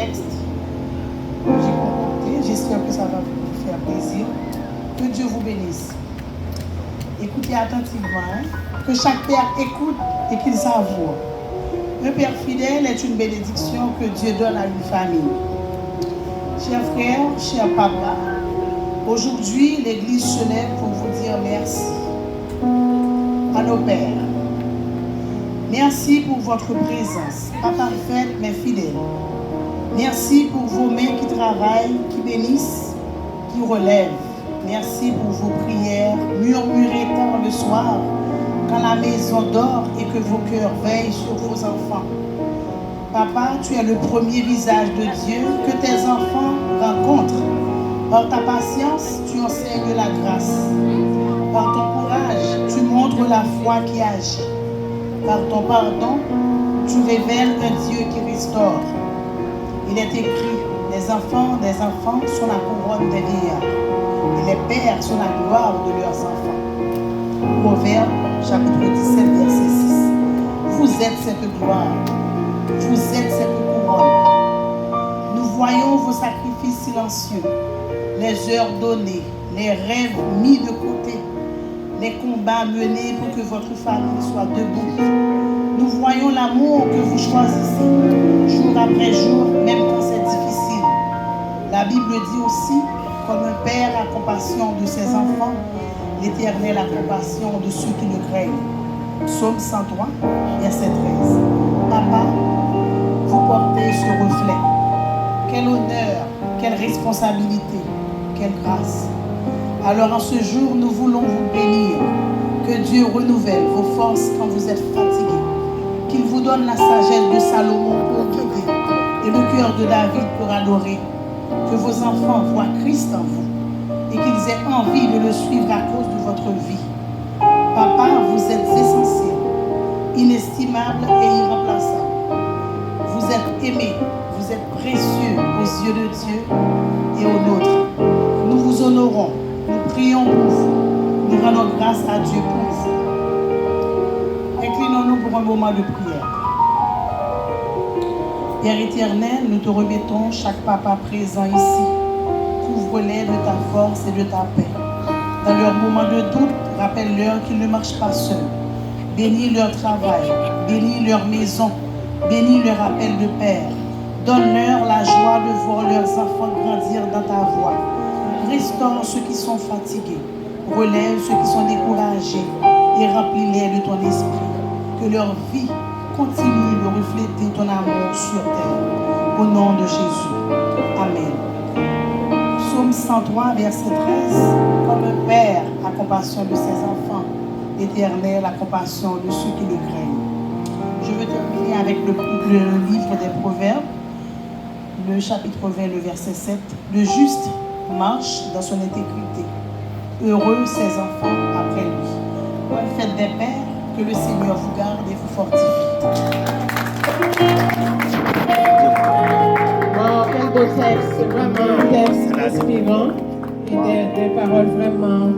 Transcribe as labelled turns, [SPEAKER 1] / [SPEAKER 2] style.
[SPEAKER 1] texte que j'ai concocté. J'espère que ça va vous faire plaisir. Que Dieu vous bénisse. Écoutez attentivement, hein? Que chaque père écoute et qu'il savoure. Un père fidèle est une bénédiction que Dieu donne à une famille. Chers frères, chers papas, aujourd'hui l'Église se lève pour vous dire merci à nos pères. Merci pour votre présence, pas parfaite mais fidèle. Merci pour vos mains qui travaillent, qui bénissent, qui relèvent. Merci pour vos prières murmurées tard le soir, quand la maison dort et que vos cœurs veillent sur vos enfants. Papa, tu es le premier visage de Dieu que tes enfants rencontrent. Par ta patience, tu enseignes la grâce. Par ton courage, tu montres la foi qui agit. Par ton pardon, tu révèles un Dieu qui restaure. Il est écrit, les enfants des enfants sont la couronne des vieillards, et les pères sont la gloire de leurs enfants. Proverbe, chapitre 17, verset 6. Vous êtes cette gloire, vous êtes cette couronne. Nous voyons vos sacrifices silencieux, les heures données, les rêves mis de côté, les combats menés pour que votre famille soit debout. Nous voyons l'amour que vous choisissez, jour après jour, même quand c'est difficile. La Bible dit aussi, comme un père a compassion de ses enfants, l'Éternel a compassion de ceux qui le craignent. Psaume 103, verset 13. Papa, vous portez ce reflet. Quel honneur, quelle responsabilité, quelle grâce. Alors en ce jour, nous voulons vous bénir. Que Dieu renouvelle vos forces quand vous êtes fatigués. Qu'il vous donne la sagesse de Salomon pour guider et le cœur de David pour adorer. Que vos enfants voient Christ en vous et qu'ils aient envie de le suivre à cause de votre vie. Papa, vous êtes essentiel, inestimable et irremplaçable. Vous êtes aimé, vous êtes précieux aux yeux de Dieu et aux nôtres. Nous vous honorons, nous prions pour vous, nous rendons grâce à Dieu pour vous. Inclinons-nous pour un moment de prière. Père éternel, nous te remettons chaque papa présent ici. Couvre-les de ta force et de ta paix. Dans leurs moments de doute, rappelle-leur qu'ils ne marchent pas seuls. Bénis leur travail, bénis leur maison, bénis leur appel de père. Donne-leur la joie de voir leurs enfants grandir dans ta voie. Restaure ceux qui sont fatigués, relève ceux qui sont découragés et remplis-les de ton esprit. Que leur vie continue de refléter ton amour sur terre. Au nom de Jésus. Amen. Psaume 103, verset 13. Comme un père a compassion de ses enfants, l'Éternel a compassion de ceux qui le craignent. Je veux terminer avec le livre des Proverbes, le chapitre 20, le verset 7. Le juste marche dans son intégrité. Heureux ses enfants après lui. Bonne fête des pères, que le Seigneur vous garde et vous fortifie.
[SPEAKER 2] Wow, quel beau texte, c'est vraiment un texte inspirant et des paroles vraiment